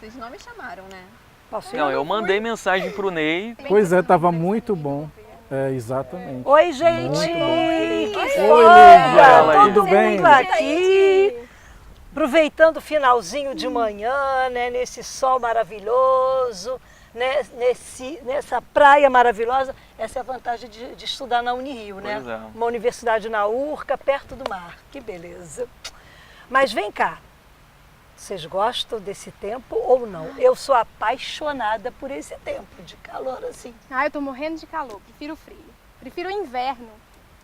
Vocês não me chamaram, né? Não, eu mandei mensagem pro Ney. Pois é, estava muito bom. É, exatamente. Oi, gente! Muito bom. Que Oi, folga! Lídia! Todo Bem? mundo aqui! Aproveitando o finalzinho de manhã, né, nesse sol maravilhoso, né, nessa praia maravilhosa. Essa é a vantagem de estudar na Unirio, né? Pois é. Uma universidade na Urca, perto do mar. Que beleza! Mas vem cá. Vocês gostam desse tempo ou não? Eu sou apaixonada por esse tempo de calor assim. Ah, eu tô morrendo de calor, prefiro o frio. Prefiro o inverno.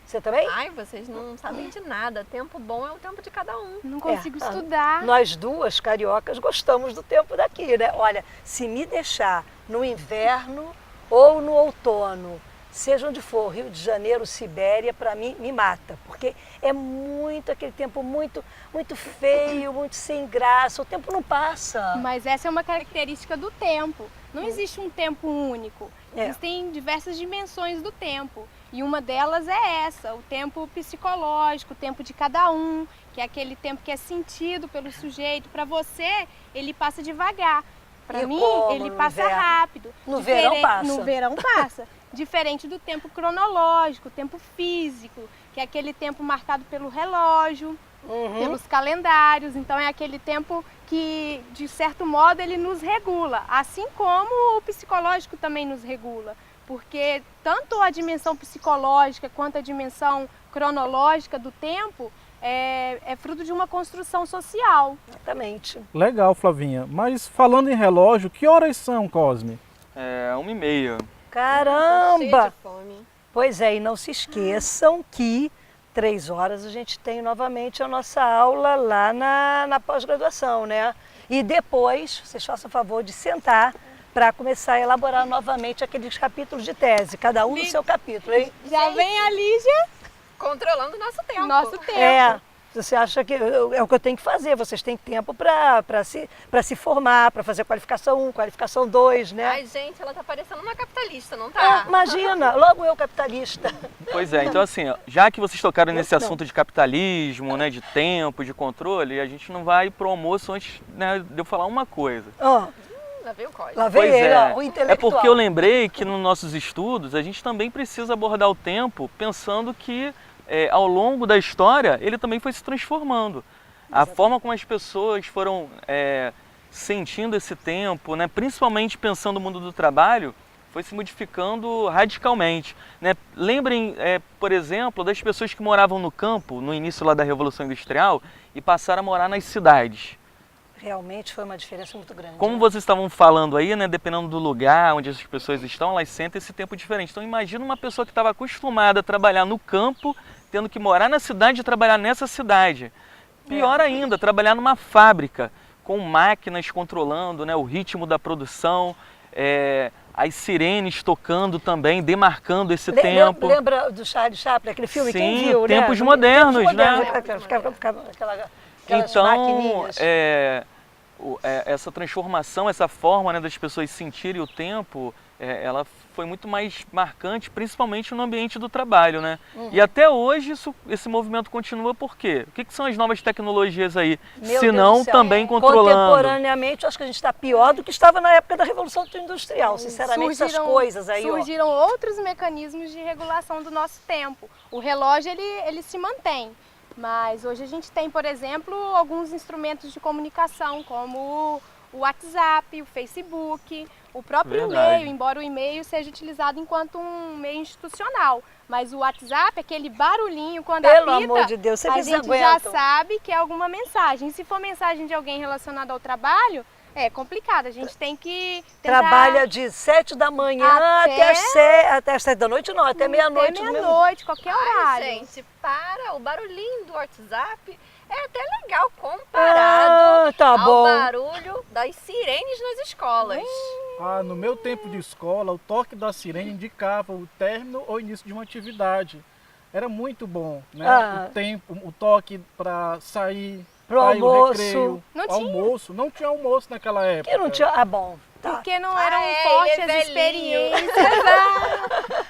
Você também? Ai, vocês não sabem de nada. Tempo bom é o tempo de cada um. Não consigo estudar. Nós duas, cariocas, gostamos do tempo daqui, né? Olha, se me deixar no inverno ou no outono, seja onde for, Rio de Janeiro, Sibéria, para mim, me mata. Porque é muito aquele tempo muito feio, muito sem graça. O tempo não passa. Mas essa é uma característica do tempo. Não existe um tempo único. Existem diversas dimensões do tempo. E uma delas é essa, o tempo psicológico, o tempo de cada um, que é aquele tempo que é sentido pelo sujeito. Para você, ele passa devagar. Para mim, ele passa rápido. No verão passa. No verão passa. Diferente do tempo cronológico, o tempo físico, que é aquele tempo marcado pelo relógio, pelos calendários. Então é aquele tempo que, de certo modo, ele nos regula, assim como o psicológico também nos regula. Porque tanto a dimensão psicológica quanto a dimensão cronológica do tempo é fruto de uma construção social. Exatamente. Legal, Flavinha. Mas falando em relógio, que horas são, Cosme? É 1h30. Caramba! Cheia de fome. Pois é, e não se esqueçam que 3 horas a gente tem novamente a nossa aula lá na pós-graduação, né? E depois, vocês façam o favor de sentar para começar a elaborar novamente aqueles capítulos de tese, cada um no seu capítulo, hein? Já vem a Lígia Controlando o nosso tempo. nosso tempo. É, você acha que é o que eu tenho que fazer, vocês têm tempo para se formar, para fazer qualificação 1, qualificação 2, né? Ai, gente, ela tá parecendo uma capitalista, não tá? Imagina, logo eu capitalista. Pois é, então assim, ó, já que vocês tocaram nesse assunto de capitalismo, né, de tempo, de controle, a gente não vai pro almoço antes, né, de eu falar uma coisa. Ó, Lá veio o código. lá vem Pois ele, é. ó, o intelectual. É porque eu lembrei que nos nossos estudos a gente também precisa abordar o tempo pensando que ao longo da história ele também foi se transformando. A forma como as pessoas foram sentindo esse tempo, né, principalmente pensando no mundo do trabalho, foi se modificando radicalmente, né? Lembrem, por exemplo, das pessoas que moravam no campo no início lá da Revolução Industrial e passaram a morar nas cidades. Realmente foi uma diferença muito grande. Como né? vocês estavam falando aí, né, dependendo do lugar onde as pessoas estão, elas sentem esse tempo diferente. Então imagina uma pessoa que estava acostumada a trabalhar no campo, tendo que morar na cidade e trabalhar nessa cidade. Pior ainda, trabalhar numa fábrica, com máquinas controlando, né, o ritmo da produção, as sirenes tocando também, demarcando esse tempo. Lembra do Charlie Chaplin, aquele filme? Sim, Quem viu, tempos né? modernos, Tempos né? modernos, ficava aquelas Então, maquininhas. essa transformação, essa forma, né, das pessoas sentirem o tempo, ela foi muito mais marcante, principalmente no ambiente do trabalho, né? E até hoje esse movimento continua por quê? O que são as novas tecnologias aí? Meu Se Deus não, do céu. também controlando. Contemporaneamente, eu acho que a gente está pior do que estava na época da Revolução Industrial. Sinceramente, essas coisas aí, surgiram outros mecanismos de regulação do nosso tempo. O relógio, ele se mantém. Mas hoje a gente tem, por exemplo, alguns instrumentos de comunicação, como o WhatsApp, o Facebook, o próprio e-mail, embora o e-mail seja utilizado enquanto um meio institucional. Mas o WhatsApp, aquele barulhinho quando Pelo apita, amor de Deus, a vocês gente aguentam. já sabe que é alguma mensagem. E se for mensagem de alguém relacionada ao trabalho, é complicado. A gente tem que tentar... Trabalha de 7 da manhã até as 7 da noite, não, até meia-noite. Até meia-noite, qualquer horário. Ai, gente, para, o barulhinho do WhatsApp É até legal comparado tá ao bom. barulho das sirenes nas escolas. Ah, no meu tempo de escola, o toque da sirene indicava o término ou início de uma atividade. Era muito bom, né? Ah. O tempo, o toque para sair, Pro aí o almoço. recreio, Não tinha. almoço. Não tinha almoço naquela época. Que não tinha... Ah, bom. Tá. Porque não Ah, eram é, fortes ele é as velhinho. experiências.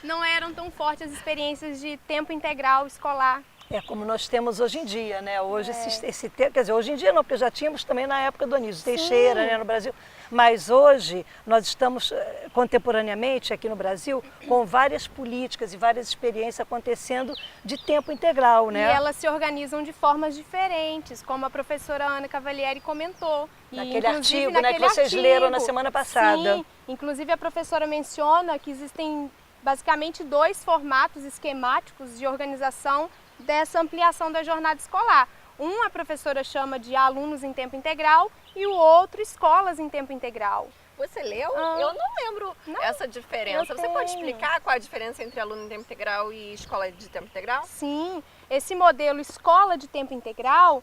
Não eram tão fortes as experiências de tempo integral escolar. É como nós temos hoje em dia, né? Hoje esse tempo, quer dizer, hoje em dia não, porque já tínhamos também na época do Anísio Teixeira, né, no Brasil. Mas hoje nós estamos contemporaneamente aqui no Brasil com várias políticas e várias experiências acontecendo de tempo integral, né? E elas se organizam de formas diferentes, como a professora Ana Cavalieri comentou. E, Naquele inclusive, artigo, né, que naquele vocês leram na artigo. semana passada. Sim, inclusive a professora menciona que existem basicamente 2 formatos esquemáticos de organização dessa ampliação da jornada escolar. Um a professora chama de alunos em tempo integral e o outro escolas em tempo integral. Você leu? Ah. Eu não lembro Não, essa diferença. eu Você pode tenho. explicar qual a diferença entre aluno em tempo integral e escola de tempo integral? Sim, esse modelo escola de tempo integral,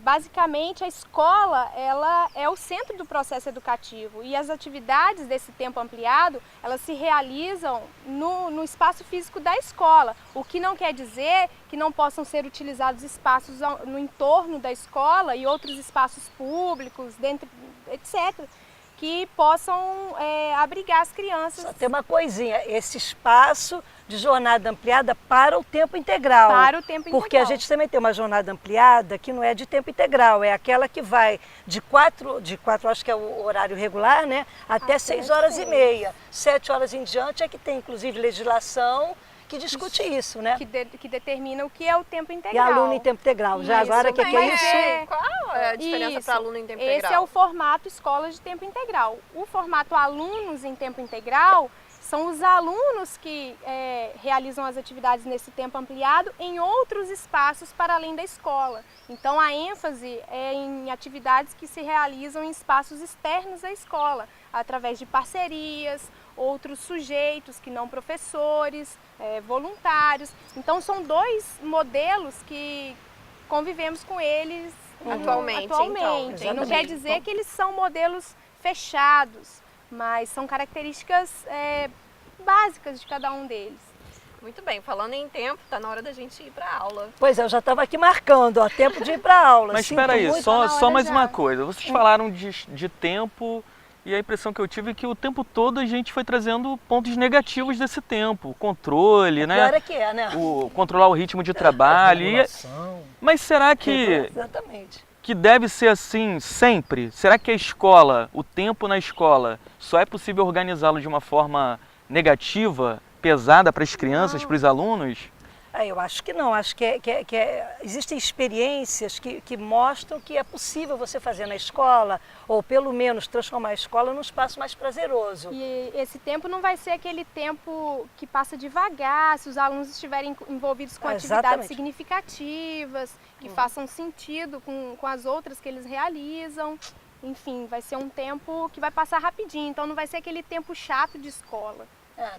basicamente a escola ela é o centro do processo educativo e as atividades desse tempo ampliado, elas se realizam no espaço físico da escola, o que não quer dizer que não possam ser utilizados espaços no entorno da escola e outros espaços públicos, dentro, etc., que possam abrigar as crianças. Só tem uma coisinha, esse espaço de jornada ampliada para o tempo integral. Para o tempo integral. Porque a gente também tem uma jornada ampliada que não é de tempo integral, é aquela que vai de 4 acho que é o horário regular, né? Até 6h30. 7 horas em diante é que tem, inclusive, legislação que discute isso, né? Que determina o que é o tempo E integral. aluno em tempo integral. Já Isso agora, o que bem, é mas isso? Qual é a diferença Isso. para aluno em tempo integral? Esse é o formato escola de tempo integral. O formato alunos em tempo integral são os alunos que realizam as atividades nesse tempo ampliado em outros espaços para além da escola. Então a ênfase é em atividades que se realizam em espaços externos à escola, através de parcerias, outros sujeitos que não professores, voluntários. Então são 2 modelos que convivemos com eles Atualmente, atualmente. então, Não entendi. quer dizer que eles são modelos fechados, mas são características básicas de cada um deles. Muito bem, falando em tempo, tá na hora da gente ir para aula. Pois é, eu já estava aqui marcando, ó, tempo de ir para aula. Mas Sinto espera aí, muito. só hora mais já. uma coisa. Vocês falaram de tempo e a impressão que eu tive é que o tempo todo a gente foi trazendo pontos negativos desse tempo. O controle, né? Pior é que é, né? Controlar o ritmo de trabalho. Regulação. Mas será que Exatamente. deve ser assim sempre? Será que a escola, o tempo na escola, só é possível organizá-lo de uma forma negativa, pesada para as crianças, para os alunos? Eu acho que não, acho que existem experiências que mostram que é possível você fazer na escola, ou pelo menos transformar a escola num espaço mais prazeroso. E esse tempo não vai ser aquele tempo que passa devagar, se os alunos estiverem envolvidos com atividades Exatamente. significativas, que façam sentido com as outras que eles realizam. Enfim, vai ser um tempo que vai passar rapidinho, então não vai ser aquele tempo chato de escola.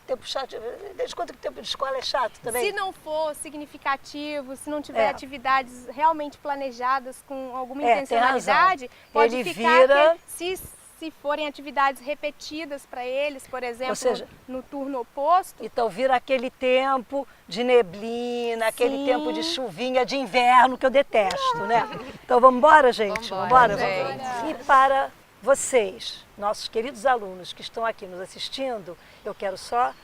Tempo chato, desde quando que o tempo de escola é chato também? Se não for significativo, se não tiver atividades realmente planejadas com alguma tem intencionalidade, razão. pode Ele ficar vira- que se forem atividades repetidas para eles, por exemplo, seja, no turno oposto, Então vira aquele tempo de neblina, aquele Sim. tempo de chuvinha de inverno que eu detesto, né? Então vamos embora, gente? Vambora, Vamos. gente. E para vocês, nossos queridos alunos que estão aqui nos assistindo, eu quero só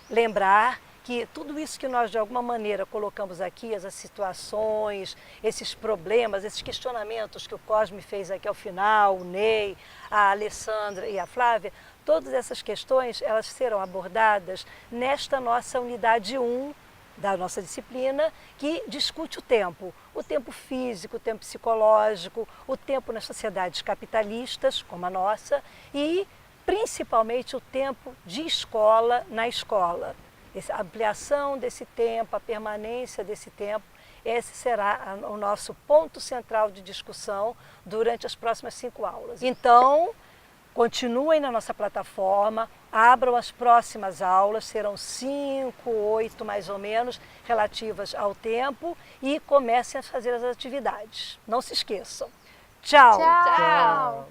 lembrar que tudo isso que nós de alguma maneira colocamos aqui, essas situações, esses problemas, esses questionamentos que o Cosme fez aqui ao final, o Ney, a Alessandra e a Flávia, todas essas questões elas serão abordadas nesta nossa unidade 1 da nossa disciplina, que discute o tempo físico, o tempo psicológico, o tempo nas sociedades capitalistas, como a nossa, e principalmente o tempo de escola na escola. A ampliação desse tempo, a permanência desse tempo, esse será o nosso ponto central de discussão durante as próximas 5 aulas. Então, Continuem na nossa plataforma, abram as próximas aulas, serão 5, 8 mais ou menos, relativas ao tempo, e comecem a fazer as atividades. Não se esqueçam. Tchau! Tchau.